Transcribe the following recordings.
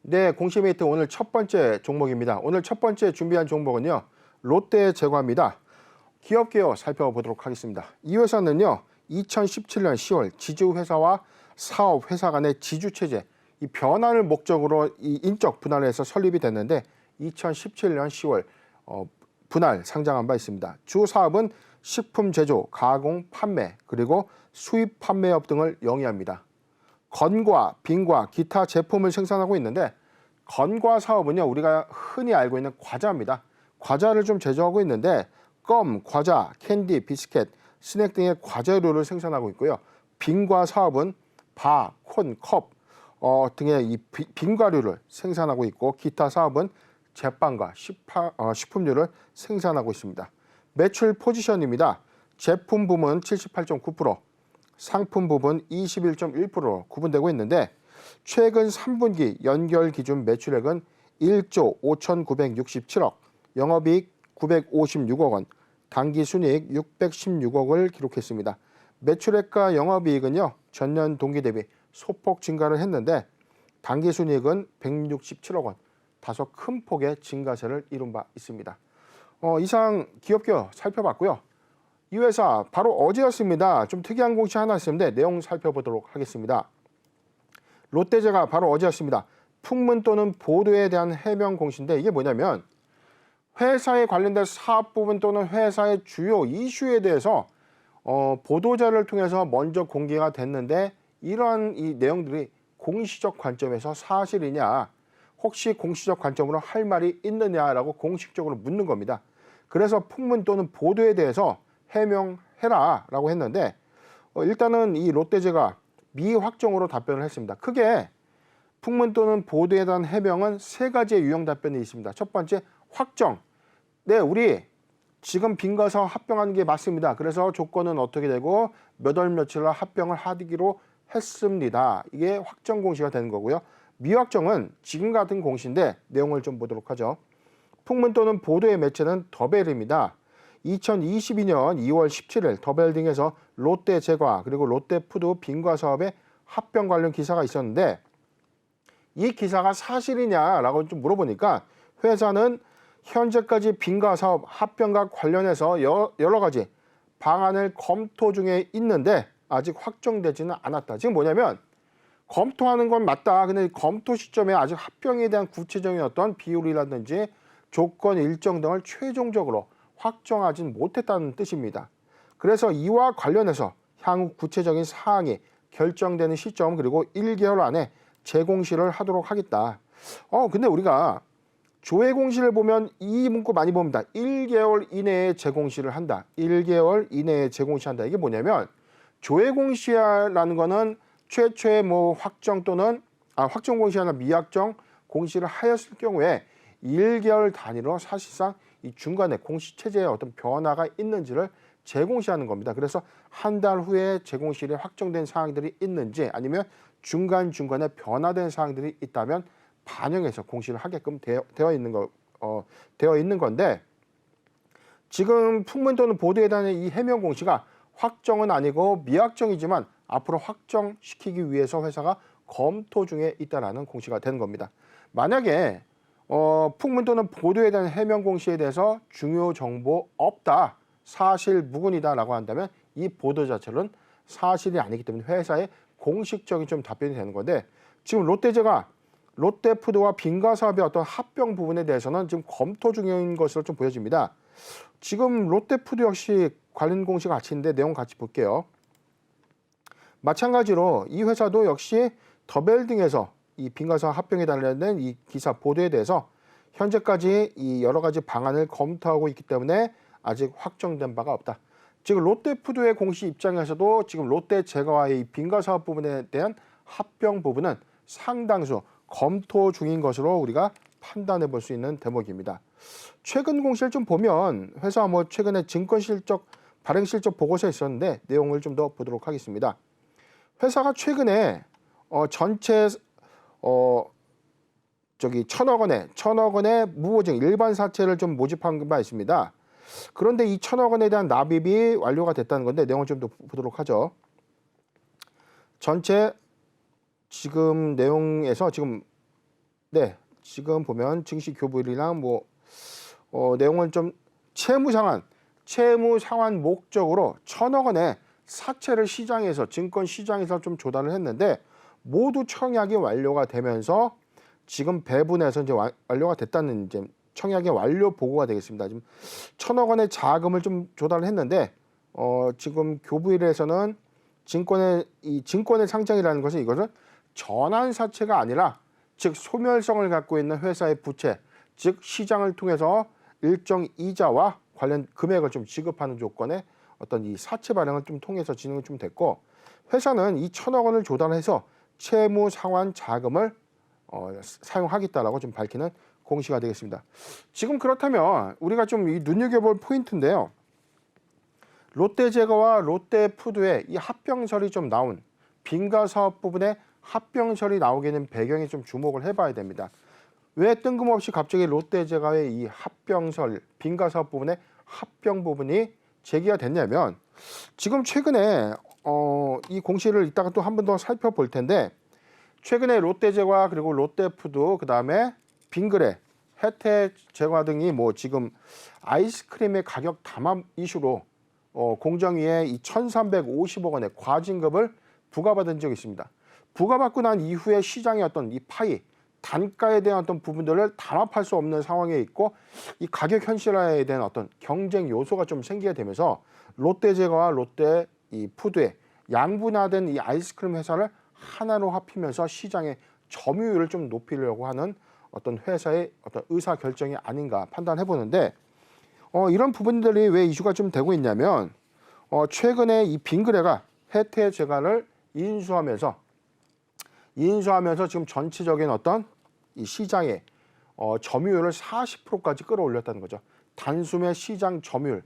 네, 공시메이트 오늘 첫 번째 종목입니다. 오늘 첫 번째 준비한 종목은요, 롯데제과입니다. 기업 개요 살펴보도록 하겠습니다. 이 회사는요, 2017년 10월 지주회사와 사업회사 간의 지주체제, 이 변화를 목적으로 이 인적 분할을 해서 설립이 됐는데 2017년 10월 분할 상장한 바 있습니다. 주 사업은 식품 제조, 가공, 판매, 그리고 수입 판매업 등을 영위합니다. 건과, 빙과, 기타 제품을 생산하고 있는데 건과 사업은요, 우리가 흔히 알고 있는 과자입니다. 과자를 좀 제조하고 있는데 껌, 과자, 캔디, 비스켓, 스낵 등의 과자류를 생산하고 있고요. 빙과 사업은 바, 콘, 컵 등의 이 빙과류를 생산하고 있고 기타 사업은 제빵과 식품류를 생산하고 있습니다. 매출 포지션입니다. 제품 부문 78.9%, 상품 부분 21.1%로 구분되고 있는데 최근 3분기 연결 기준 매출액은 1조 5,967억, 영업이익 956억 원, 당기순이익 616억을 기록했습니다. 매출액과 영업이익은요, 전년 동기 대비 소폭 증가를 했는데 당기순이익은 167억 원, 다소 큰 폭의 증가세를 이룬 바 있습니다. 이상 기업교 살펴봤고요. 이 회사 바로 어제였습니다. 좀 특이한 공시 하나 있었는데 내용 살펴보도록 하겠습니다. 롯데제가 바로 어제였습니다. 풍문 또는 보도에 대한 해명 공시인데 이게 뭐냐면 회사에 관련된 사업 부분 또는 회사의 주요 이슈에 대해서 보도자를 통해서 먼저 공개가 됐는데 이러한 이 내용들이 공시적 관점에서 사실이냐, 혹시 공시적 관점으로 할 말이 있느냐라고 공식적으로 묻는 겁니다. 그래서 풍문 또는 보도에 대해서 해명해라 라고 했는데 일단은 이 롯데제가 미확정으로 답변을 했습니다. 크게 풍문 또는 보도에 대한 해명은 세 가지의 유형 답변이 있습니다. 첫 번째, 확정. 네, 우리 지금 빙과서 합병하는 게 맞습니다. 그래서 조건은 어떻게 되고 몇 월 며칠날 합병을 하기로 했습니다. 이게 확정 공시가 되는 거고요. 미확정은 지금 같은 공시인데 내용을 좀 보도록 하죠. 풍문 또는 보도의 매체는 더벨입니다. 2022년 2월 17일 더벨 등에서 롯데제과 그리고 롯데푸드 빙과 사업의 합병 관련 기사가 있었는데 이 기사가 사실이냐라고 좀 물어보니까 회사는 현재까지 빙과 사업 합병과 관련해서 여러 가지 방안을 검토 중에 있는데 아직 확정되지는 않았다. 지금 뭐냐면 검토하는 건 맞다. 근데 검토 시점에 아직 합병에 대한 구체적인 어떤 비율이라든지 조건 일정 등을 최종적으로 확정하진 못했다는 뜻입니다. 그래서 이와 관련해서 향후 구체적인 사항이 결정되는 시점 그리고 1개월 안에 재공시를 하도록 하겠다. 근데 우리가 조회 공시를 보면 이 문구 많이 봅니다. 1개월 이내에 재공시를 한다. 1개월 이내에 재공시한다. 이게 뭐냐면 조회 공시라는 거는 최초의 확정 또는 확정 공시 아니라 미확정 공시를 하였을 경우에 1개월 단위로 사실상 이 중간에 공시 체제에 어떤 변화가 있는지를 재공시하는 겁니다. 그래서 한 달 후에 재공시일에 확정된 사항들이 있는지 아니면 중간중간에 변화된 사항들이 있다면 반영해서 공시를 하게끔 되어 있는 건데 지금 풍문 또는 보도에 대한 이 해명 공시가 확정은 아니고 미확정이지만 앞으로 확정시키기 위해서 회사가 검토 중에 있다라는 공시가 되는 겁니다. 만약에 풍문 또는 보도에 대한 해명 공시에 대해서 중요 정보 없다, 사실 무근이다라고 한다면 이 보도 자체는 사실이 아니기 때문에 회사의 공식적인 좀 답변이 되는 건데 지금 롯데제가 롯데푸드와 빙과 사업의 어떤 합병 부분에 대해서는 지금 검토 중인 것으로 좀 보여집니다. 지금 롯데푸드 역시 관련 공시가 같이 있는데 내용 같이 볼게요. 마찬가지로 이 회사도 역시 더벨 등에서 이 빙과 사업 합병에 관련된 이 기사 보도에 대해서 현재까지 이 여러 가지 방안을 검토하고 있기 때문에 아직 확정된 바가 없다. 지금 롯데푸드의 공시 입장에서도 지금 롯데제과와의 이 빙과 사업 부분에 대한 합병 부분은 상당수 검토 중인 것으로 우리가 판단해 볼 수 있는 대목입니다. 최근 공시를 좀 보면 회사 최근에 증권 실적, 발행 실적 보고서에 있었는데 내용을 좀 더 보도록 하겠습니다. 회사가 최근에 전체 1,000억 원의 무보증 일반 사채를 좀 모집한 바 있습니다. 그런데 이 1,000억 원에 대한 납입이 완료가 됐다는 건데 내용을 좀 더 보도록 하죠. 전체 지금 내용에서 지금 네, 지금 보면 증시 교부일이랑 내용은 좀 채무 상환 목적으로 1,000억 원의 사채를 시장에서 증권 시장에서 좀 조달을 했는데 모두 청약이 완료가 되면서 지금 배분해서 이제 완료가 됐다는 이제 청약의 완료 보고가 되겠습니다. 지금 1,000억 원의 자금을 좀 조달을 했는데 지금 교부일에서는 증권의 상장이라는 것은 이것은 전환 사채가 아니라 즉 소멸성을 갖고 있는 회사의 부채, 즉 시장을 통해서 일정 이자와 관련 금액을 좀 지급하는 조건의 어떤 이 사채 발행을 좀 통해서 진행이 좀 됐고 회사는 이 1,000억 원을 조달해서 채무 상환 자금을 사용하겠다라고 좀 밝히는 공시가 되겠습니다. 지금 그렇다면 우리가 좀 이 눈여겨볼 포인트인데요. 롯데제과와 롯데푸드의 이 합병설이 좀 나온 빙가 사업 부분에 합병설이 나오게 된 배경에 좀 주목을 해봐야 됩니다. 왜 뜬금없이 갑자기 롯데제과의 이 합병설, 빙가 사업 부분의 합병 부분이 제기가 됐냐면 지금 최근에 이 공시를 이따가 또 한 번 더 살펴볼 텐데 최근에 롯데제과 그리고 롯데푸드 그다음에 빙그레, 혜태제과 등이 지금 아이스크림의 가격 담합 이슈로 공정위에 이 1,350억 원의 과징금을 부과받은 적이 있습니다. 부과받고 난 이후에 시장의 어떤 이 파이, 단가에 대한 어떤 부분들을 담합할 수 없는 상황에 있고 이 가격 현실화에 대한 어떤 경쟁 요소가 좀 생기게 되면서 롯데제과와 롯데 이 푸드의 양분화된 이 아이스크림 회사를 하나로 합히면서 시장의 점유율을 좀 높이려고 하는 어떤 회사의 어떤 의사 결정이 아닌가 판단해 보는데 이런 부분들이 왜 이슈가 좀 되고 있냐면 최근에 이 빙그레가 혜태제과를 인수하면서 지금 전체적인 어떤 이 시장의 점유율을 40%까지 끌어올렸다는 거죠. 단숨에 시장 점유율,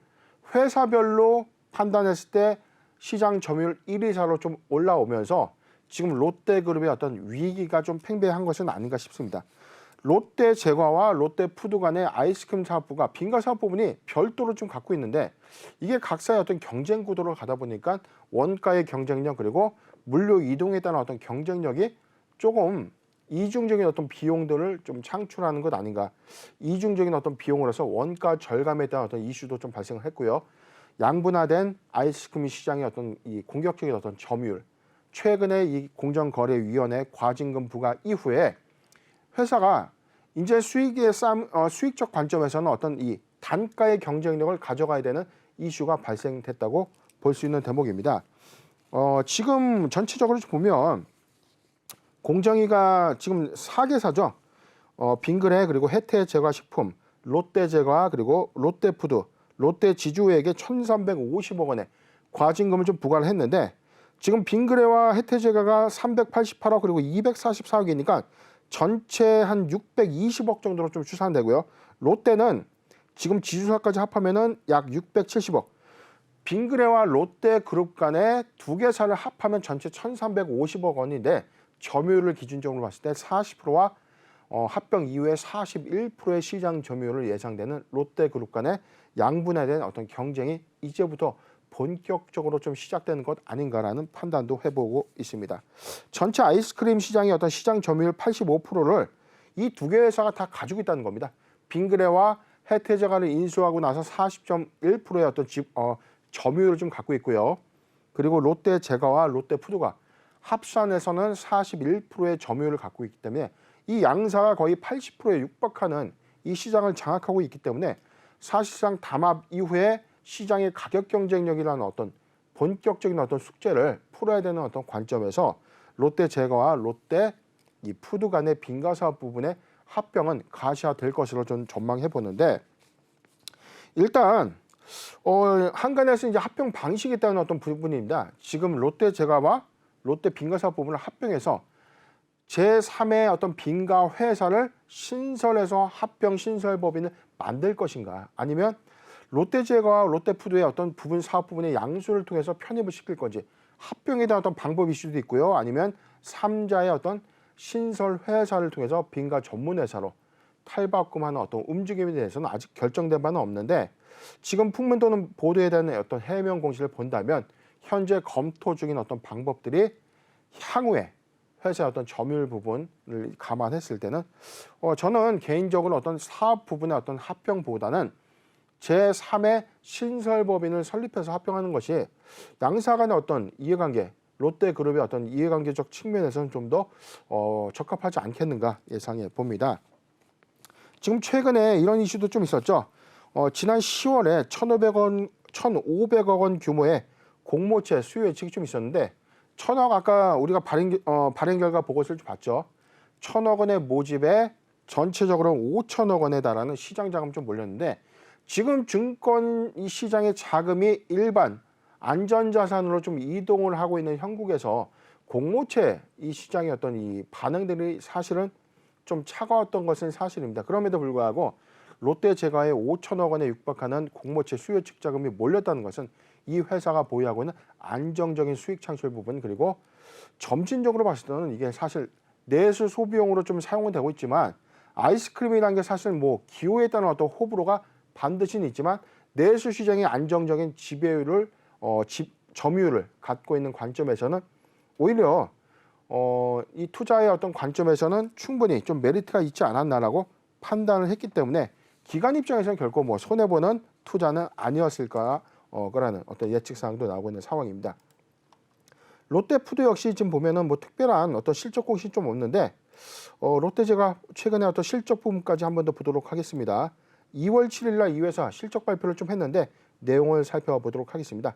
회사별로 판단했을 때 시장 점유율 1위 사로 좀 올라오면서 지금 롯데그룹의 어떤 위기가 좀 팽배한 것은 아닌가 싶습니다. 롯데제과와 롯데푸드 간의 아이스크림 사업부가 빙가 사업 부분이 별도로 좀 갖고 있는데 이게 각사의 어떤 경쟁 구도로 가다 보니까 원가의 경쟁력 그리고 물류 이동에 따른 어떤 경쟁력이 조금 이중적인 어떤 비용들을 좀 창출하는 것 아닌가. 이중적인 어떤 비용으로서 원가 절감에 대한 어떤 이슈도 좀 발생을 했고요. 양분화된 아이스크림 시장의 어떤 이 공격적인 어떤 점유율. 최근에 이 공정거래위원회 과징금 부과 이후에 회사가 이제 수익적 관점에서는 어떤 이 단가의 경쟁력을 가져가야 되는 이슈가 발생됐다고 볼 수 있는 대목입니다. 지금 전체적으로 보면 공정위가 지금 4개사죠. 빙그레 그리고 혜태제과식품, 롯데제과 그리고 롯데푸드, 롯데지주에게 1,350억 원의 과징금을 좀 부과를 했는데 지금 빙그레와 혜태제과가 388억 그리고 244억이니까 전체 한 620억 정도로 좀 추산되고요. 롯데는 지금 지주사까지 합하면은 약 670억. 빙그레와 롯데그룹 간의 두 개사를 합하면 전체 1,350억 원인데 점유율을 기준적으로 봤을 때 40%와 합병 이후에 41%의 시장 점유율을 예상되는 롯데그룹 간의 양분화된 어떤 경쟁이 이제부터 본격적으로 좀 시작되는 것 아닌가라는 판단도 해보고 있습니다. 전체 아이스크림 시장의 어떤 시장 점유율 85%를 이 두 개 회사가 다 가지고 있다는 겁니다. 빙그레와 혜태제과를 인수하고 나서 40.1%의 어떤 점유율을 좀 갖고 있고요. 그리고 롯데제과와 롯데푸드가 합산해서는 41%의 점유율을 갖고 있기 때문에 이 양사가 거의 80%에 육박하는 이 시장을 장악하고 있기 때문에 사실상 담합 이후에 시장의 가격 경쟁력이라는 어떤 본격적인 어떤 숙제를 풀어야 되는 어떤 관점에서 롯데제과와 롯데 이 푸드 간의 빙가 사업 부분의 합병은 가시화될 것으로 좀 전망해 보는데 일단 한간에서 이제 합병 방식에 따른 어떤 부분입니다. 지금 롯데제과와 롯데 빙가 사업 부분을 합병해서 제3의 어떤 빙가 회사를 신설해서 합병 신설법인을 만들 것인가 아니면 롯데제과와 롯데푸드의 어떤 부분 사업 부분의 양수를 통해서 편입을 시킬 건지 합병에 대한 어떤 방법 이슈도 있고요. 아니면 3자의 어떤 신설 회사를 통해서 빙가 전문 회사로 탈바꿈하는 어떤 움직임에 대해서는 아직 결정된 바는 없는데 지금 풍문 도는 보도에 대한 어떤 해명 공시를 본다면 현재 검토 중인 어떤 방법들이 향후에 회사의 어떤 점유율 부분을 감안했을 때는 저는 개인적으로 어떤 사업 부분의 어떤 합병보다는 제3의 신설법인을 설립해서 합병하는 것이 양사 간의 어떤 이해관계, 롯데그룹의 어떤 이해관계적 측면에서는 좀 더 적합하지 않겠는가 예상해 봅니다. 지금 최근에 이런 이슈도 좀 있었죠. 지난 10월에 1,500억 원 규모의 공모채 수요 예측이 좀 있었는데 아까 우리가 발행 결과 보고서를 좀 봤죠. 1,000억 원의 모집에 전체적으로 5천억 원에 달하는 시장 자금 좀 몰렸는데 지금 증권 이 시장의 자금이 일반 안전자산으로 좀 이동을 하고 있는 형국에서 공모채 이 시장의 어떤 이 반응들이 사실은 좀 차가웠던 것은 사실입니다. 그럼에도 불구하고 롯데제과에 5천억 원에 육박하는 공모채 수요 예측 자금이 몰렸다는 것은 이 회사가 보유하고 있는 안정적인 수익 창출 부분 그리고 점진적으로 봤을 때는 이게 사실 내수 소비용으로 좀 사용은 되고 있지만 아이스크림이라는 게 사실 뭐 기호에 따른 어떤 호불호가 반드시는 있지만 내수 시장의 안정적인 지배율을 점유율을 갖고 있는 관점에서는 오히려 이 투자의 어떤 관점에서는 충분히 좀 메리트가 있지 않았나라고 판단을 했기 때문에 기관 입장에서는 결코 뭐 손해보는 투자는 아니었을까 거라는 어떤 예측 사항도 나오고 있는 상황입니다. 롯데푸드 역시 지금 보면은 뭐 특별한 어떤 실적 공시 좀 없는데 롯데제가 최근에 어떤 실적 부분까지 한 번 더 보도록 하겠습니다. 2월 7일 날 이 회사 실적 발표를 좀 했는데 내용을 살펴보도록 하겠습니다.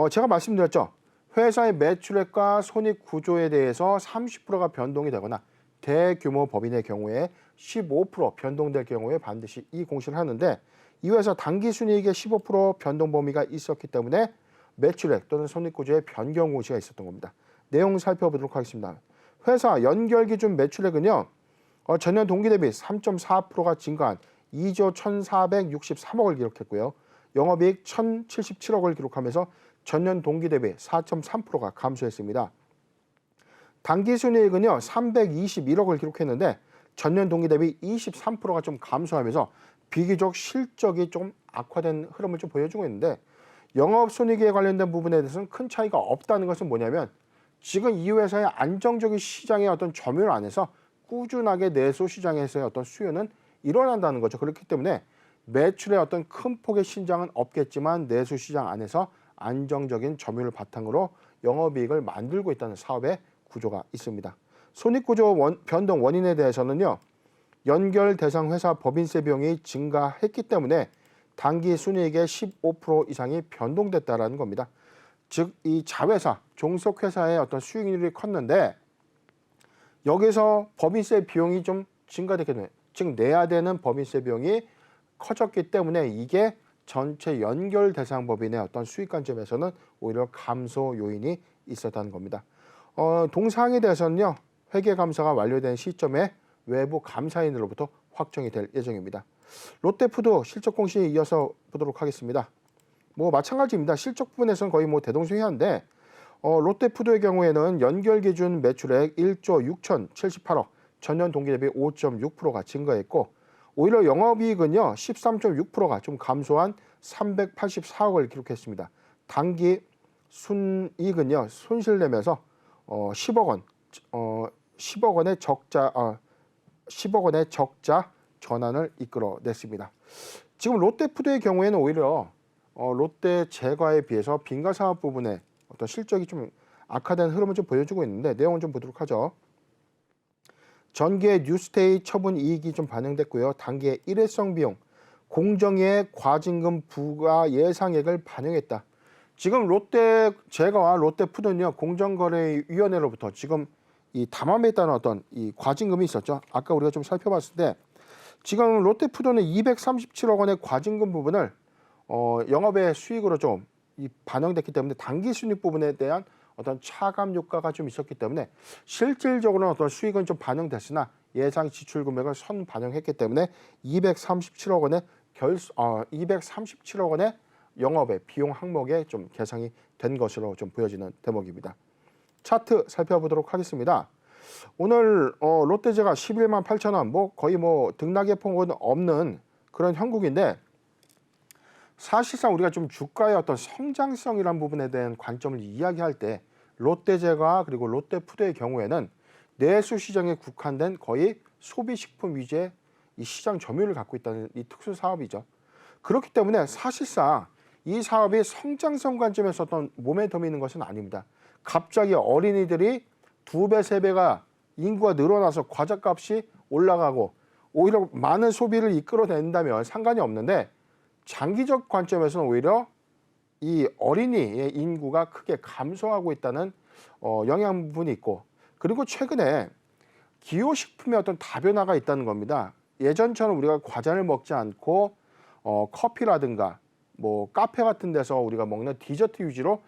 제가 말씀드렸죠. 회사의 매출액과 손익 구조에 대해서 30%가 변동이 되거나 대규모 법인의 경우에 15% 변동될 경우에 반드시 이 공시를 하는데 이 회사 당기순이익의 15% 변동 범위가 있었기 때문에 매출액 또는 손익 구조의 변경 공시가 있었던 겁니다. 내용 살펴보도록 하겠습니다. 회사 연결 기준 매출액은요. 전년 동기 대비 3.4%가 증가한 2조 1,463억을 기록했고요. 영업이익 1,077억을 기록하면서 전년 동기 대비 4.3%가 감소했습니다. 당기순이익은요 321억을 기록했는데 전년 동기 대비 23%가 좀 감소하면서 비교적 실적이 좀 악화된 흐름을 좀 보여주고 있는데 영업손익에 관련된 부분에 대해서는 큰 차이가 없다는 것은 뭐냐면 지금 이 회사의 안정적인 시장의 어떤 점유율 안에서 꾸준하게 내수 시장에서의 어떤 수요는 일어난다는 거죠. 그렇기 때문에 매출의 어떤 큰 폭의 신장은 없겠지만 내수 시장 안에서 안정적인 점유율을 바탕으로 영업이익을 만들고 있다는 사업의 구조가 있습니다. 손익구조 변동 원인에 대해서는요. 연결 대상 회사 법인세 비용이 증가했기 때문에 당기 순이익의 15% 이상이 변동됐다라는 겁니다. 즉 이 자회사, 종속회사의 어떤 수익률이 컸는데 여기서 법인세 비용이 좀 증가됐기 때문에 즉 내야 되는 법인세 비용이 커졌기 때문에 이게 전체 연결 대상 법인의 어떤 수익 관점에서는 오히려 감소 요인이 있었다는 겁니다. 동사항에 대해서는요. 회계감사가 완료된 시점에 외부 감사인으로부터 확정이 될 예정입니다. 롯데푸드 실적 공시에 이어서 보도록 하겠습니다. 뭐 마찬가지입니다. 실적 부분에서는 거의 뭐 대동소이한데 롯데푸드의 경우에는 연결 기준 매출액 1조 6,078억, 전년 동기 대비 5.6%가 증가했고 오히려 영업이익은요 13.6%가 좀 감소한 384억을 기록했습니다. 당기 순이익은요 손실내면서 10억 원의 적자 전환을 이끌어냈습니다. 지금 롯데푸드의 경우에는 오히려 롯데제과에 비해서 빙가사업 부분에 어떤 실적이 좀 악화된 흐름을 좀 보여주고 있는데 내용을 좀 보도록 하죠. 전기의 뉴스테이 처분 이익이 좀 반영됐고요. 단기의 일회성 비용, 공정위의 과징금 부과 예상액을 반영했다. 지금 롯데제과와 롯데푸드는요 공정거래위원회로부터 지금 이 담합에 따른 어떤 이 과징금이 있었죠. 아까 우리가 좀 살펴봤을 때 지금 롯데푸드는 237억 원의 과징금 부분을 영업의 수익으로 좀 반영됐기 때문에 당기순이익 부분에 대한 어떤 차감 효과가 좀 있었기 때문에 실질적으로는 어떤 수익은 좀 반영됐으나 예상 지출 금액을 선 반영했기 때문에 237억 원의 영업의 비용 항목에 좀 계상이 된 것으로 좀 보여지는 대목입니다. 차트 살펴보도록 하겠습니다. 오늘 롯데제가 11만 8천 원, 뭐 거의 뭐 등락의 폭은 없는 그런 형국인데 사실상 우리가 좀 주가의 어떤 성장성이란 부분에 대한 관점을 이야기할 때 롯데제과 그리고 롯데푸드의 경우에는 내수 시장에 국한된 거의 소비식품 위주의 이 시장 점유율을 갖고 있다는 이 특수 사업이죠. 그렇기 때문에 사실상 이 사업이 성장성 관점에서 어떤 모멘텀이 있는 것은 아닙니다. 갑자기 어린이들이 2배, 3배가 인구가 늘어나서 과자값이 올라가고 오히려 많은 소비를 이끌어낸다면 상관이 없는데 장기적 관점에서는 오히려 이 어린이의 인구가 크게 감소하고 있다는 영향 부분이 있고, 그리고 최근에 기호식품의 어떤 다변화가 있다는 겁니다. 예전처럼 우리가 과자를 먹지 않고 커피라든가 뭐 카페 같은 데서 우리가 먹는 디저트 위주로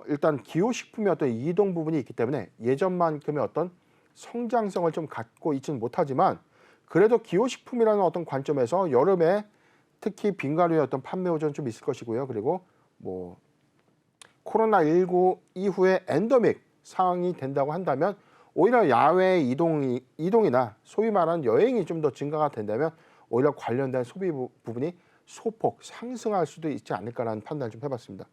일단 기호식품의 어떤 이동 부분이 있기 때문에 예전만큼의 어떤 성장성을 좀 갖고 있지는 못하지만, 그래도 기호식품이라는 어떤 관점에서 여름에 특히 빙가루의 어떤 판매 호조는 좀 있을 것이고요. 그리고 뭐 코로나19 이후에 엔더믹 상황이 된다고 한다면 오히려 야외 이동이나 소위 말하는 여행이 좀 더 증가가 된다면 오히려 관련된 소비 부분이 소폭 상승할 수도 있지 않을까라는 판단을 좀 해봤습니다.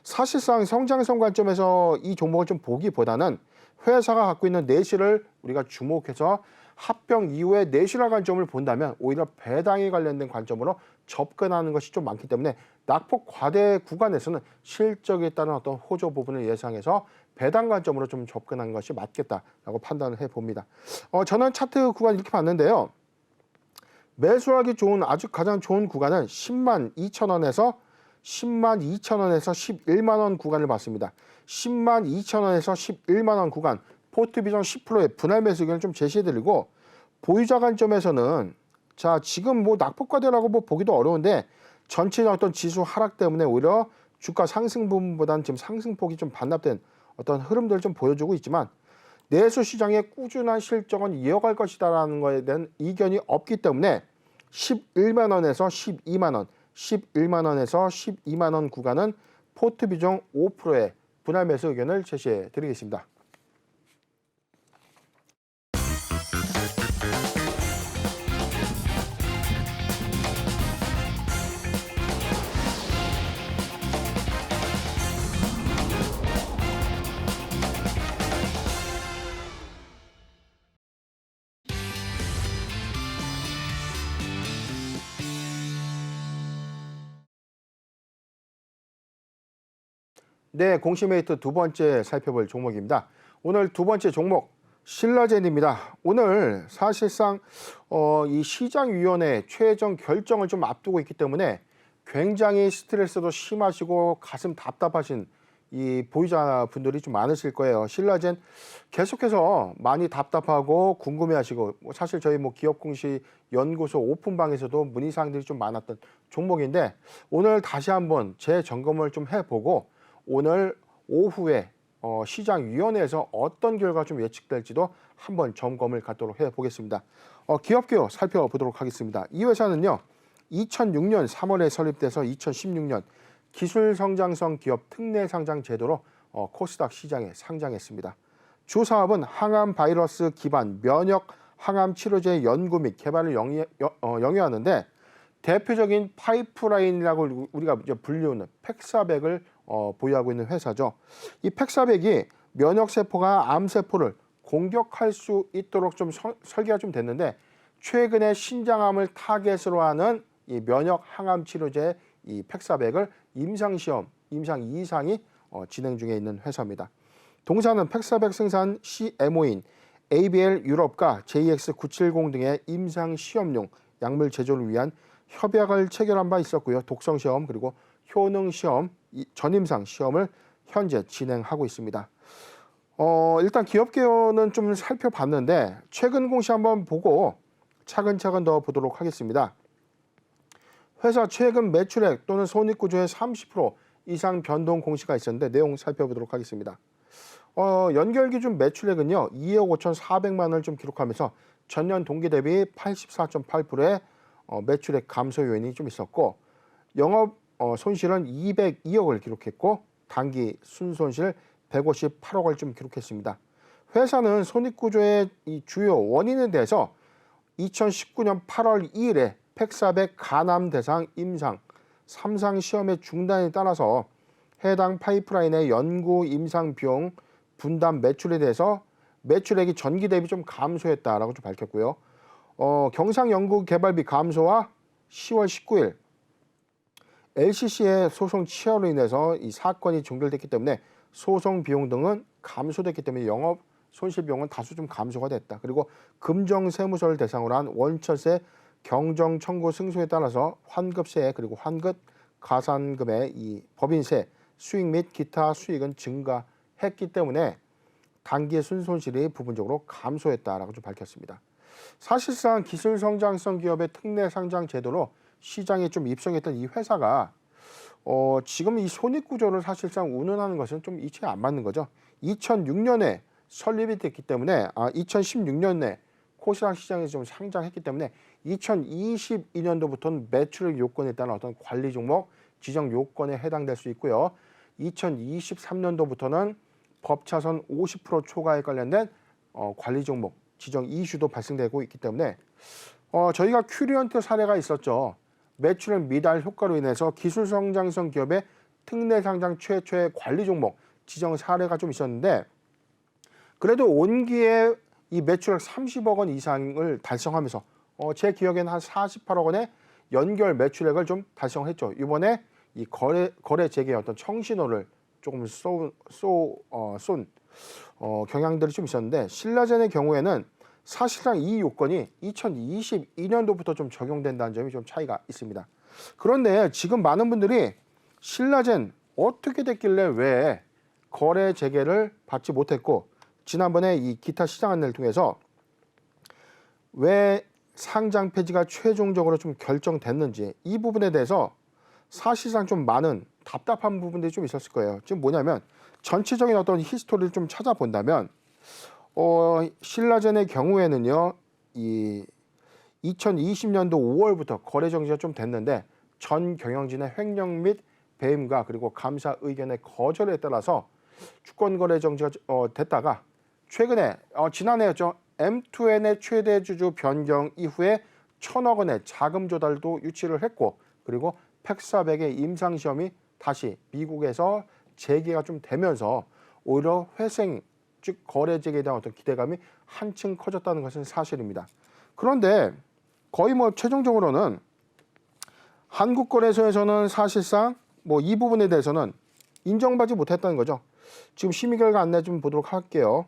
사실상 성장성 관점에서 이 종목을 좀 보기보다는 회사가 갖고 있는 내실을 우리가 주목해서 합병 이후에 내실화 관점을 본다면 오히려 배당에 관련된 관점으로 접근하는 것이 좀 많기 때문에 낙폭 과대 구간에서는 실적에 따른 어떤 호조 부분을 예상해서 배당 관점으로 좀 접근하는 것이 맞겠다라고 판단을 해봅니다. 저는 차트 구간 이렇게 봤는데요. 매수하기 좋은 아주 가장 좋은 구간은 10만 2천 원에서 10만 2천 원에서 11만 원 구간을 봤습니다. 10만 2천 원에서 11만 원 구간 포트 비중 10%의 분할 매수 의견을 좀 제시해드리고, 보유자 관점에서는 자 지금 뭐 낙폭과대라고 뭐 보기도 어려운데 전체적 어떤 지수 하락 때문에 오히려 주가 상승 부분보다는 지금 상승폭이 좀 반납된 어떤 흐름들을 좀 보여주고 있지만 내수 시장의 꾸준한 실적은 이어갈 것이다라는 것에 대한 이견이 없기 때문에 11만 원에서 12만 원, 11만 원에서 12만 원 구간은 포트 비중 5%의 분할 매수 의견을 제시해 드리겠습니다. 네, 공시메이트 두 번째 살펴볼 종목입니다. 오늘 두 번째 종목 신라젠입니다. 오늘 사실상 이 시장위원회 최종 결정을 좀 앞두고 있기 때문에 굉장히 스트레스도 심하시고 가슴 답답하신 이 보유자분들이 좀 많으실 거예요. 신라젠 계속해서 많이 답답하고 궁금해하시고, 사실 저희 뭐 기업공시 연구소 오픈방에서도 문의사항들이 좀 많았던 종목인데 오늘 다시 한번 재점검을 좀 해보고 오늘 오후에 시장위원회에서 어떤 결과가 좀 예측될지도 한번 점검을 갖도록 해보겠습니다. 기업개요 살펴보도록 하겠습니다. 이 회사는요, 2006년 3월에 설립돼서 2016년 기술성장성 기업 특례 상장 제도로 코스닥 시장에 상장했습니다. 주 사업은 항암 바이러스 기반 면역 항암 치료제 연구 및 개발을 영위하는데 대표적인 파이프라인이라고 우리가 이제 불리우는 팩사백을 보유하고 있는 회사죠. 이 팩사백이 면역세포가 암세포를 공격할 수 있도록 좀 설계가 좀 됐는데 최근에 신장암을 타겟으로 하는 이 면역 항암 치료제 이 팩사백을 임상 2상이 진행 중에 있는 회사입니다. 동사는 팩사백 생산 CMO인 ABL 유럽과 JX970 등의 임상 시험용 약물 제조를 위한 협약을 체결한 바 있었고요. 독성 시험 그리고 효능 시험, 전임상 시험을 현재 진행하고 있습니다. 일단 기업 개요는 좀 살펴봤는데 최근 공시 한번 보고 차근차근 더 보도록 하겠습니다. 회사 최근 매출액 또는 손익구조의 30% 이상 변동 공시가 있었는데 내용 살펴보도록 하겠습니다. 연결 기준 매출액은요 2억 5,400만 원을 좀 기록하면서 전년 동기 대비 84.8%의 매출액 감소 요인이 좀 있었고, 영업 손실은 202억을 기록했고 단기 순손실 158억을 좀 기록했습니다. 회사는 손익구조의 이 주요 원인에 대해서 2019년 8월 2일에 팩사백 간암 대상 임상 3상 시험의 중단에 따라서 해당 파이프라인의 연구 임상 비용 분담 매출에 대해서 매출액이 전기 대비 좀 감소했다라고 좀 밝혔고요. 경상연구개발비 감소와 10월 19일 LCC의 소송 취하로 인해서 이 사건이 종결됐기 때문에 소송 비용 등은 감소됐기 때문에 영업 손실 비용은 다소 좀 감소가 됐다. 그리고 금정세무서를 대상으로 한 원처세 경정 청구 승소에 따라서 환급세 그리고 환급 가산금의 이 법인세 수익 및 기타 수익은 증가했기 때문에 단기의 순손실이 부분적으로 감소했다라고 좀 밝혔습니다. 사실상 기술성장성 기업의 특례 상장 제도로 시장에 좀 입성했던 이 회사가 지금 이 손익구조를 사실상 운운하는 것은 좀 이치에 안 맞는 거죠. 2006년에 설립이 됐기 때문에 2016년에 코스닥 시장에서 좀 상장했기 때문에 2022년도부터는 매출액 요건에 따른 어떤 관리 종목 지정 요건에 해당될 수 있고요. 2023년도부터는 법차선 50% 초과에 관련된 관리 종목 지정 이슈도 발생되고 있기 때문에 저희가 큐리언트 사례가 있었죠. 매출액 미달 효과로 인해서 기술성장성 기업의 특례 상장 최초의 관리 종목 지정 사례가 좀 있었는데 그래도 온기에 이 매출액 30억 원 이상을 달성하면서 제 기억에는 한 48억 원의 연결 매출액을 좀 달성했죠. 이번에 이 거래 재개의 어떤 청신호를 조금 쏜 경향들이 좀 있었는데 신라젠의 경우에는 사실상 이 요건이 2022년도부터 좀 적용된다는 점이 좀 차이가 있습니다. 그런데 지금 많은 분들이 신라젠 어떻게 됐길래 왜 거래 재개를 받지 못했고 지난번에 이 기타 시장 안내를 통해서 왜 상장 폐지가 최종적으로 좀 결정됐는지 이 부분에 대해서 사실상 좀 많은 답답한 부분들이 좀 있었을 거예요. 지금 뭐냐면 전체적인 어떤 히스토리를 좀 찾아본다면 신라젠의 경우에는요, 이 2020년도 5월부터 거래 정지가 좀 됐는데 전 경영진의 횡령 및 배임과 그리고 감사 의견의 거절에 따라서 주권 거래 정지가 됐다가 최근에 지난해였죠. M2N의 최대 주주 변경 이후에 1,000억 원의 자금 조달도 유치를 했고 그리고 팩400의 임상 시험이 다시 미국에서 재개가 좀 되면서 오히려 회생 즉 거래 재개에 대한 어떤 기대감이 한층 커졌다는 것은 사실입니다. 그런데 거의 뭐 최종적으로는 한국거래소에서는 사실상 뭐 이 부분에 대해서는 인정받지 못했다는 거죠. 지금 심의 결과 안내 좀 보도록 할게요.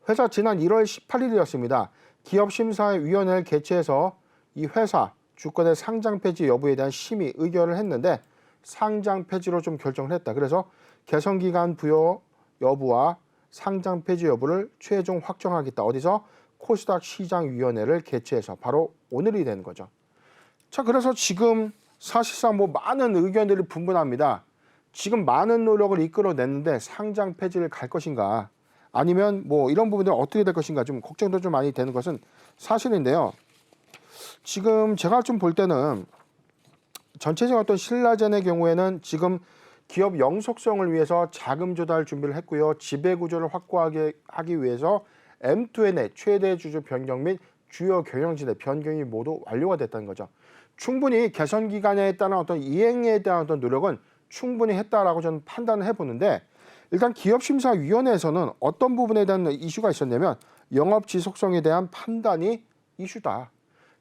회사 지난 1월 18일이었습니다. 기업심사위원회를 개최해서 이 회사 주권의 상장 폐지 여부에 대한 심의 의결을 했는데 상장 폐지로 좀 결정을 했다. 그래서 개선기간 부여 여부와 상장 폐지 여부를 최종 확정하겠다. 어디서? 코스닥 시장위원회를 개최해서 바로 오늘이 되는 거죠. 자, 그래서 지금 사실상 뭐 많은 의견들이 분분합니다. 지금 많은 노력을 이끌어냈는데 상장 폐지를 갈 것인가 아니면 뭐 이런 부분들 어떻게 될 것인가 좀 걱정도 좀 많이 되는 것은 사실인데요. 지금 제가 좀 볼 때는 전체적인 어떤 신라젠의 경우에는 지금 기업 영속성을 위해서 자금 조달 준비를 했고요. 지배 구조를 확고하게 하기 위해서 M2N의 최대 주주 변경 및 주요 경영진의 변경이 모두 완료가 됐다는 거죠. 충분히 개선 기간에 따른 어떤 이행에 대한 어떤 노력은 충분히 했다라고 저는 판단을 해보는데 일단 기업심사위원회에서는 어떤 부분에 대한 이슈가 있었냐면 영업 지속성에 대한 판단이 이슈다.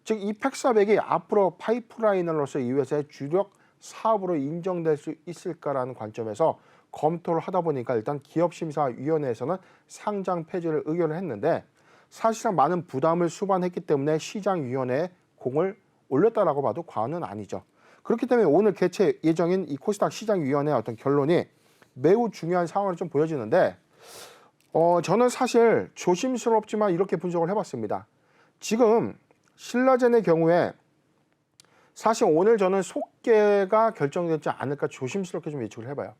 즉 이 팩400이 앞으로 파이프라이너로서 이 회사의 주력 사업으로 인정될 수 있을까라는 관점에서 검토를 하다 보니까 일단 기업심사위원회에서는 상장 폐지를 의결을 했는데 사실상 많은 부담을 수반했기 때문에 시장위원회에 공을 올렸다라고 봐도 과언은 아니죠. 그렇기 때문에 오늘 개최 예정인 이 코스닥 시장위원회의 어떤 결론이 매우 중요한 상황으로 좀 보여지는데 저는 사실 조심스럽지만 이렇게 분석을 해봤습니다. 지금 신라젠의 경우에 사실 오늘 저는 속개가 결정되지 않을까 조심스럽게 좀 예측을 해봐요.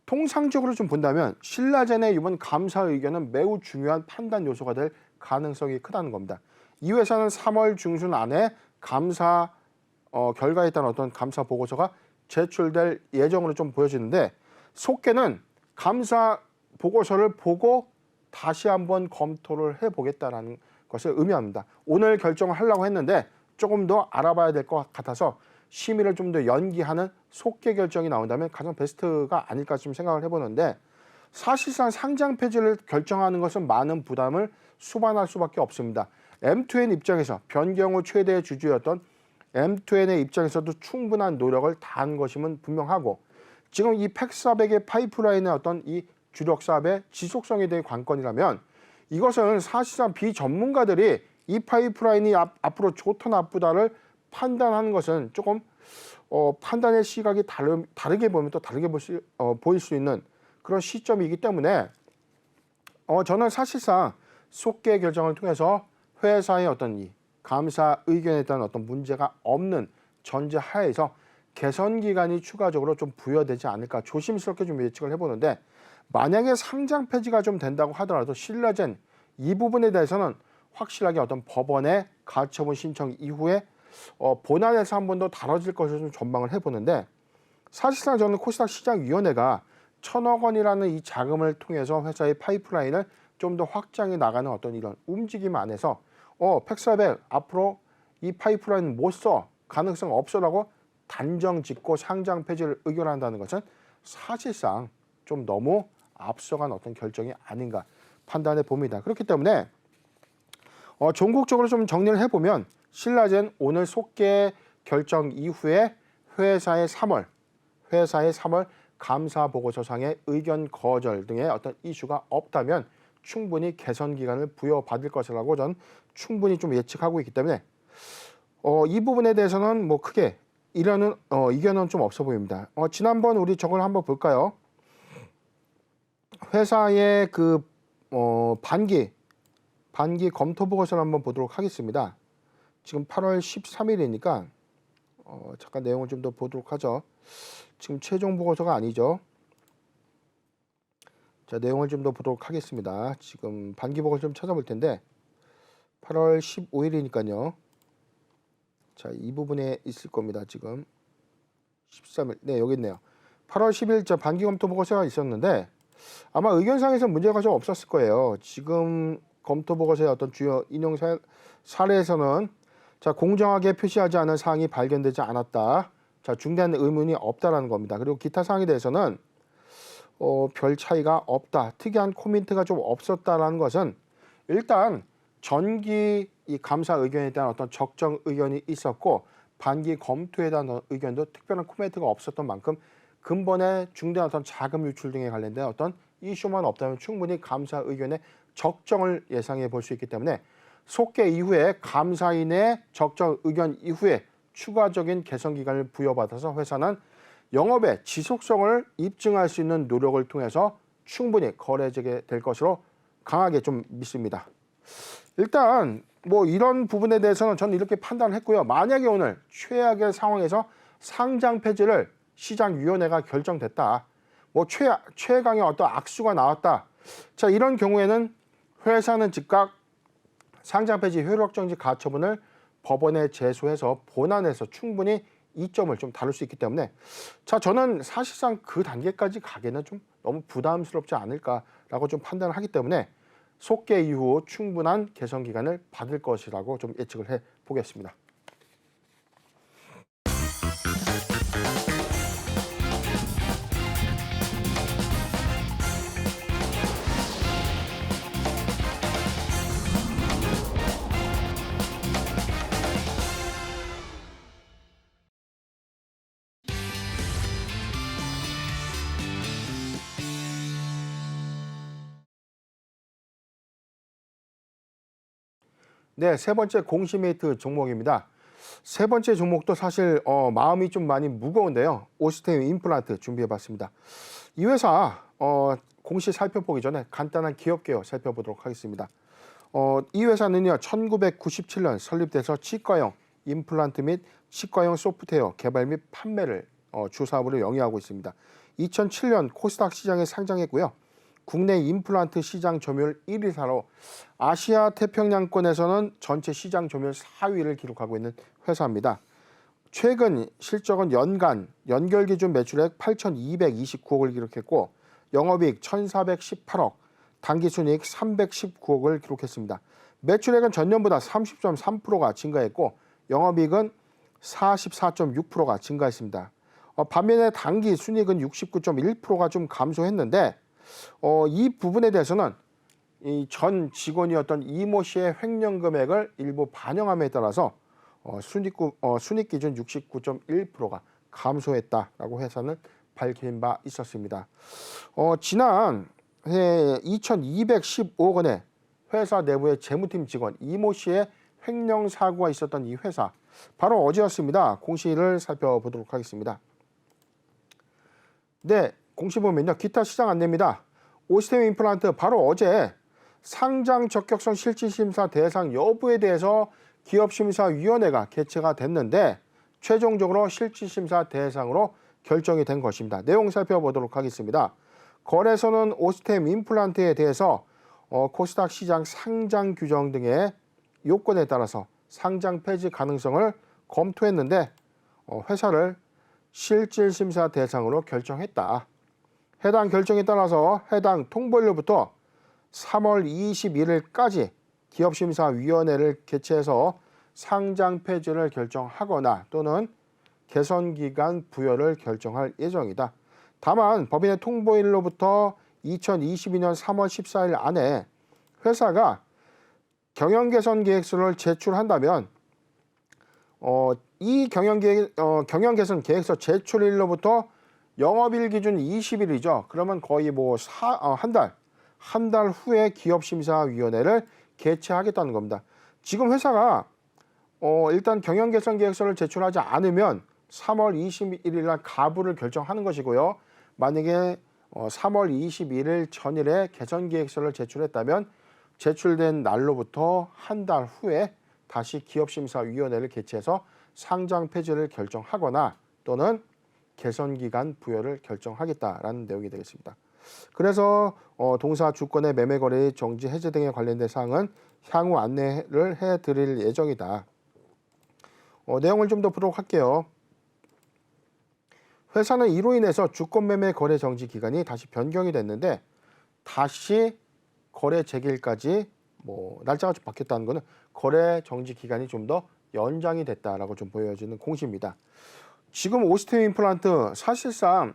통상적으로 좀 본다면 신라젠의 이번 감사 의견은 매우 중요한 판단 요소가 될 가능성이 크다는 겁니다. 이 회사는 3월 중순 안에 감사 결과에 따른 어떤 감사 보고서가 제출될 예정으로 좀 보여지는데 속개는 감사 보고서를 보고 다시 한번 검토를 해보겠다는 것을 의미합니다. 오늘 결정을 하려고 했는데 조금 더 알아봐야 될 것 같아서 심의를 좀 더 연기하는 속개 결정이 나온다면 가장 베스트가 아닐까 좀 생각을 해보는데 사실상 상장 폐지를 결정하는 것은 많은 부담을 수반할 수밖에 없습니다. M2N 입장에서 변경 후 최대 주주였던 M2N의 입장에서도 충분한 노력을 다한 것임은 분명하고, 지금 이 팩사백의 파이프라인의 어떤 이 주력 사업의 지속성에 대한 관건이라면, 이것은 사실상 비전문가들이 이 파이프라인이 앞으로 좋다 나쁘다를 판단하는 것은 조금 판단의 시각이 다르게 보면 또 다르게 보일 수 있는 그런 시점이기 때문에 저는 사실상 속개 결정을 통해서 회사의 어떤 이 감사 의견에 대한 어떤 문제가 없는 전제 하에서 개선 기간이 추가적으로 좀 부여되지 않을까 조심스럽게 좀 예측을 해보는데, 만약에 상장 폐지가 좀 된다고 하더라도 신라젠 이 부분에 대해서는 확실하게 어떤 법원의 가처분 신청 이후에 본안에서 한 번 더 다뤄질 것을 좀 전망을 해보는데, 사실상 저는 코스닥 시장위원회가 1,000억 원이라는 이 자금을 통해서 회사의 파이프라인을 좀 더 확장해 나가는 어떤 이런 움직임 안에서 팩사백 앞으로 이 파이프라인 못 써, 가능성 없어라고 단정 짓고 상장 폐지를 의결한다는 것은 사실상 좀 너무 앞서간 어떤 결정이 아닌가 판단해 봅니다. 그렇기 때문에 종국적으로 좀 정리를 해보면, 신라젠 오늘 속개 결정 이후에 회사의 3월 감사 보고서상의 의견 거절 등의 어떤 이슈가 없다면 충분히 개선 기간을 부여받을 것이라고 전 충분히 좀 예측하고 있기 때문에 이 부분에 대해서는 뭐 크게 이견은 좀 없어 보입니다. 지난번 우리 저걸 한번 볼까요? 회사의 그 반기 검토 보고서를 한번 보도록 하겠습니다. 지금 8월 13일이니까 잠깐 내용을 좀 더 보도록 하죠. 지금 최종 보고서가 아니죠. 자, 내용을 좀 더 보도록 하겠습니다. 지금 반기 보고서 좀 찾아볼 텐데 8월 15일이니까요. 자, 이 부분에 있을 겁니다. 지금 13일. 네, 여기 있네요. 8월 10일 반기 검토 보고서가 있었는데 아마 의견상에서 문제가 좀 없었을 거예요. 지금 검토 보고서의 어떤 주요 인용 사례에서는 자, 공정하게 표시하지 않은 사항이 발견되지 않았다. 자, 중대한 의문이 없다라는 겁니다. 그리고 기타 사항에 대해서는 별 차이가 없다. 특이한 코멘트가 좀 없었다라는 것은 일단 전기 이 감사 의견에 대한 어떤 적정 의견이 있었고, 반기 검토에 대한 의견도 특별한 코멘트가 없었던 만큼 근본의 중대한 어떤 자금 유출 등에 관련된 어떤 이슈만 없다면 충분히 감사 의견의 적정을 예상해 볼 수 있기 때문에 속개 이후에 감사인의 적정 의견 이후에 추가적인 개선 기간을 부여받아서 회사는 영업의 지속성을 입증할 수 있는 노력을 통해서 충분히 거래되게 될 것으로 강하게 좀 믿습니다. 일단 뭐 이런 부분에 대해서는 저는 이렇게 판단을 했고요. 만약에 오늘 최악의 상황에서 상장 폐지를 시장위원회가 결정됐다. 뭐 최강의 어떤 악수가 나왔다. 자, 이런 경우에는 회사는 즉각 상장 폐지 효력 정지 가처분을 법원에 제소해서 본안에서 충분히 이점을 좀 다룰 수 있기 때문에 자, 저는 사실상 그 단계까지 가기는 좀 너무 부담스럽지 않을까라고 좀 판단을 하기 때문에 속개 이후 충분한 개선 기간을 받을 것이라고 좀 예측을 해 보겠습니다. 네, 세 번째 공시메이트 종목입니다. 세 번째 종목도 사실 마음이 좀 많이 무거운데요. 오스테인 임플란트 준비해봤습니다. 이 회사 공시 살펴보기 전에 간단한 기업 개요 살펴보도록 하겠습니다. 이 회사는요, 1997년 설립돼서 치과용 임플란트 및 치과용 소프트웨어 개발 및 판매를 주 사업으로 영위하고 있습니다. 2007년 코스닥 시장에 상장했고요. 국내 임플란트 시장 점유율 1위사로 아시아 태평양권에서는 전체 시장 점유율 4위를 기록하고 있는 회사입니다. 최근 실적은 연간 연결 기준 매출액 8,229억을 기록했고 영업이익 1,418억, 당기순이익 319억을 기록했습니다. 매출액은 전년보다 30.3%가 증가했고 영업이익은 44.6%가 증가했습니다. 반면에 당기순이익은 69.1%가 좀 감소했는데 이 부분에 대해서는 이 전 직원이었던 이모 씨의 횡령 금액을 일부 반영함에 따라서 순이익 기준 69.1%가 감소했다라고 회사는 밝힌 바 있었습니다. 지난해 2,215억 원의 회사 내부의 재무팀 직원 이모 씨의 횡령 사고가 있었던 이 회사, 바로 어제였습니다. 공시를 살펴보도록 하겠습니다. 네, 공시 보면요. 기타 시장 안내입니다. 오스템 임플란트 바로 어제 상장 적격성 실질심사 대상 여부에 대해서 기업심사위원회가 개최가 됐는데 최종적으로 실질심사 대상으로 결정이 된 것입니다. 내용 살펴보도록 하겠습니다. 거래소는 오스템 임플란트에 대해서 코스닥 시장 상장 규정 등의 요건에 따라서 상장 폐지 가능성을 검토했는데 회사를 실질심사 대상으로 결정했다. 해당 결정에 따라서 해당 통보일로부터 3월 21일까지 기업심사위원회를 개최해서 상장 폐지를 결정하거나 또는 개선기간 부여를 결정할 예정이다. 다만 법인의 통보일로부터 2022년 3월 14일 안에 회사가 경영개선 계획서를 제출한다면 이 경영개선 계획서 제출일로부터 영업일 기준 20일이죠. 그러면 거의 뭐 한 달 후에 기업심사위원회를 개최하겠다는 겁니다. 지금 회사가 일단 경영개선 계획서를 제출하지 않으면 3월 21일 날 가부를 결정하는 것이고요. 만약에 3월 21일 전일에 개선 계획서를 제출했다면 제출된 날로부터 한 달 후에 다시 기업심사위원회를 개최해서 상장 폐지를 결정하거나 또는 개선기간 부여를 결정하겠다라는 내용이 되겠습니다. 그래서 동사 주권의 매매 거래 정지 해제 등에 관련된 사항은 향후 안내를 해드릴 예정이다. 내용을 좀 더 보도록 할게요. 회사는 이로 인해서 주권 매매 거래 정지 기간이 다시 변경이 됐는데 다시 거래 재개일까지 날짜가 좀 바뀌었다는 것은 거래 정지 기간이 좀 더 연장이 됐다라고 좀 보여지는 공시입니다. 지금 오스템 임플란트 사실상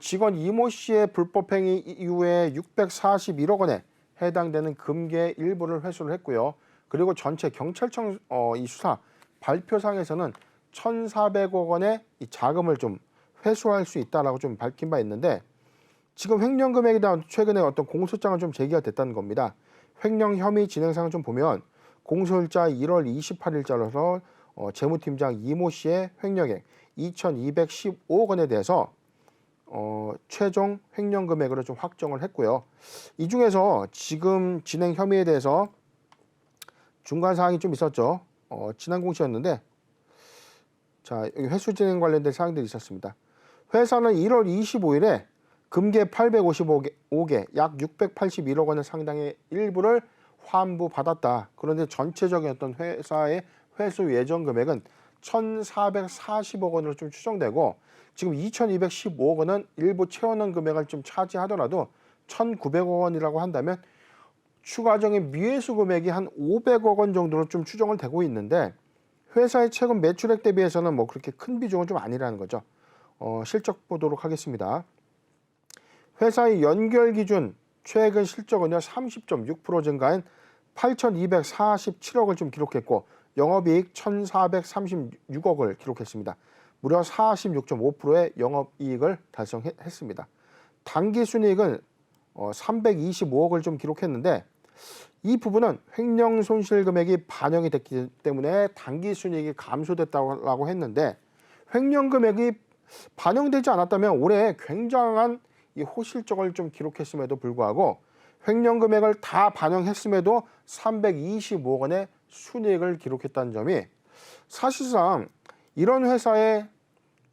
직원 이모 씨의 불법 행위 이후에 641억 원에 해당되는 금괴 일부를 회수를 했고요. 그리고 전체 경찰청 이 수사 발표상에서는 1,400억 원의 이 자금을 좀 회수할 수 있다라고 좀 밝힌 바 있는데 지금 횡령 금액에 대한 최근에 어떤 공소장은 좀 제기가 됐다는 겁니다. 횡령 혐의 진행상을 좀 보면 공소일자 1월 28일자로서 재무팀장 이모 씨의 횡령액 2,215억 원에 대해서 최종 횡령 금액으로 좀 확정을 했고요. 이 중에서 지금 진행 혐의에 대해서 중간 사항이 좀 있었죠. 지난 공시였는데 자, 여기 회수 진행 관련된 사항들이 있었습니다. 회사는 1월 25일에 금괴 855개, 약 681억 원의 상당의 일부를 환부받았다. 그런데 전체적인 어떤 회사의 회수 예정 금액은 1,440억 원으로 좀 추정되고 지금 2,215억 원은 일부 채워넣은 금액을 좀 차지하더라도 1,900억 원이라고 한다면 추가적인 미회수 금액이 한 500억 원 정도로 좀 추정을 되고 있는데 회사의 최근 매출액 대비해서는 뭐 그렇게 큰 비중은 좀 아니라는 거죠. 실적 보도록 하겠습니다. 회사의 연결 기준 최근 실적은요 30.6% 증가한 8,247억을 좀 기록했고 영업이익 1,436억을 기록했습니다. 무려 46.5%의 영업이익을 달성했습니다. 당기순이익은 325억을 좀 기록했는데 이 부분은 횡령 손실 금액이 반영이 됐기 때문에 당기순이익이 감소됐다고 했는데 횡령 금액이 반영되지 않았다면 올해 굉장한 이 호실적을 좀 기록했음에도 불구하고 횡령 금액을 다 반영했음에도 325억 원의 순이익을 기록했다는 점이 사실상 이런 회사의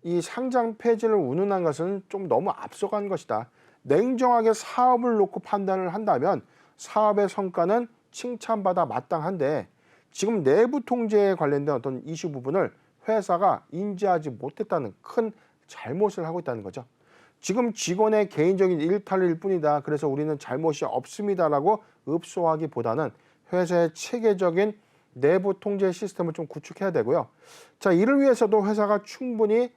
이 상장 폐지를 운운한 것은 좀 너무 앞서간 것이다. 냉정하게 사업을 놓고 판단을 한다면 사업의 성과는 칭찬받아 마땅한데 지금 내부 통제에 관련된 어떤 이슈 부분을 회사가 인지하지 못했다는 큰 잘못을 하고 있다는 거죠. 지금 직원의 개인적인 일탈일 뿐이다. 그래서 우리는 잘못이 없습니다라고 읍소하기보다는 회사의 체계적인 내부 통제 시스템을 좀 구축해야 되고요. 자, 이를 위해서도 회사가 충분히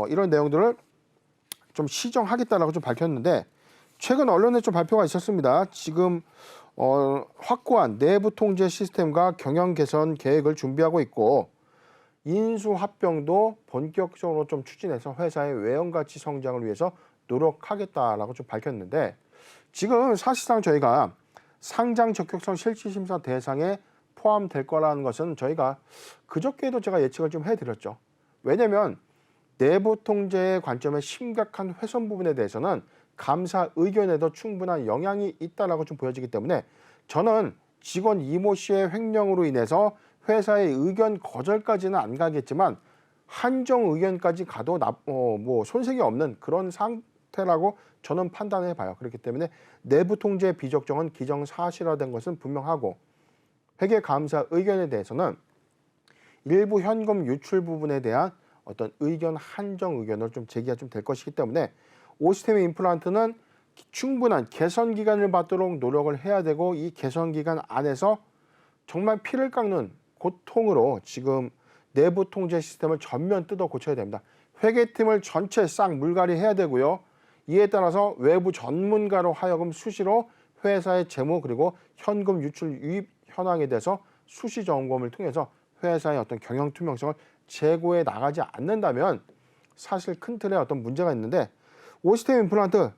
이런 내용들을 좀 시정하겠다라고 좀 밝혔는데 최근 언론에 좀 발표가 있었습니다. 지금 확고한 내부 통제 시스템과 경영 개선 계획을 준비하고 있고 인수합병도 본격적으로 좀 추진해서 회사의 외형가치 성장을 위해서 노력하겠다라고 좀 밝혔는데 지금 사실상 저희가 상장 적격성 실질심사 대상에 포함될 거라는 것은 저희가 그저께도 제가 예측을 좀 해드렸죠. 왜냐하면 내부 통제의 관점의 심각한 훼손 부분에 대해서는 감사 의견에도 충분한 영향이 있다라고 좀 보여지기 때문에 저는 직원 이모 씨의 횡령으로 인해서 회사의 의견 거절까지는 안 가겠지만 한정 의견까지 가도 뭐 손색이 없는 그런 상태라고 저는 판단해 봐요. 그렇기 때문에 내부 통제 비적정은 기정사실화된 것은 분명하고 회계 감사 의견에 대해서는 일부 현금 유출 부분에 대한 어떤 의견 한정 의견을 좀 제기가 좀 될 것이기 때문에 오시스템 임플란트는 충분한 개선 기간을 받도록 노력을 해야 되고 이 개선 기간 안에서 정말 피를 깎는 고통으로 지금 내부 통제 시스템을 전면 뜯어 고쳐야 됩니다. 회계팀을 전체 싹 물갈이 해야 되고요. 이에 따라서 외부 전문가로 하여금 수시로 회사의 재무 그리고 현금 유출 유입 현황에 대해서 수시 점검을 통해서 회사의 어떤 경영 투명성을 제고해 나가지 않는다면 사실 큰 틀에 어떤 문제가 있는데 오시스템 임플란트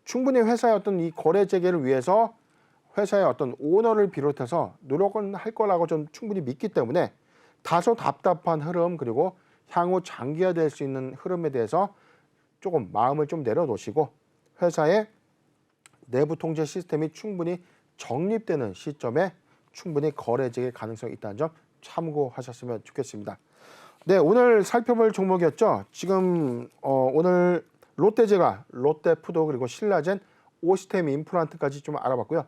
충분히 회사의 어떤 이 거래 재개를 위해서 회사의 어떤 오너를 비롯해서 노력은 할 거라고 좀 충분히 믿기 때문에 다소 답답한 흐름 그리고 향후 장기화될 수 있는 흐름에 대해서 조금 마음을 좀 내려놓으시고 회사의 내부 통제 시스템이 충분히 정립되는 시점에 충분히 거래 재개 가능성이 있다는 점 참고하셨으면 좋겠습니다. 네, 오늘 살펴볼 종목이었죠. 지금 오늘 롯데제과, 롯데푸드 그리고 신라젠, 오시스템 임플란트까지 좀 알아봤고요.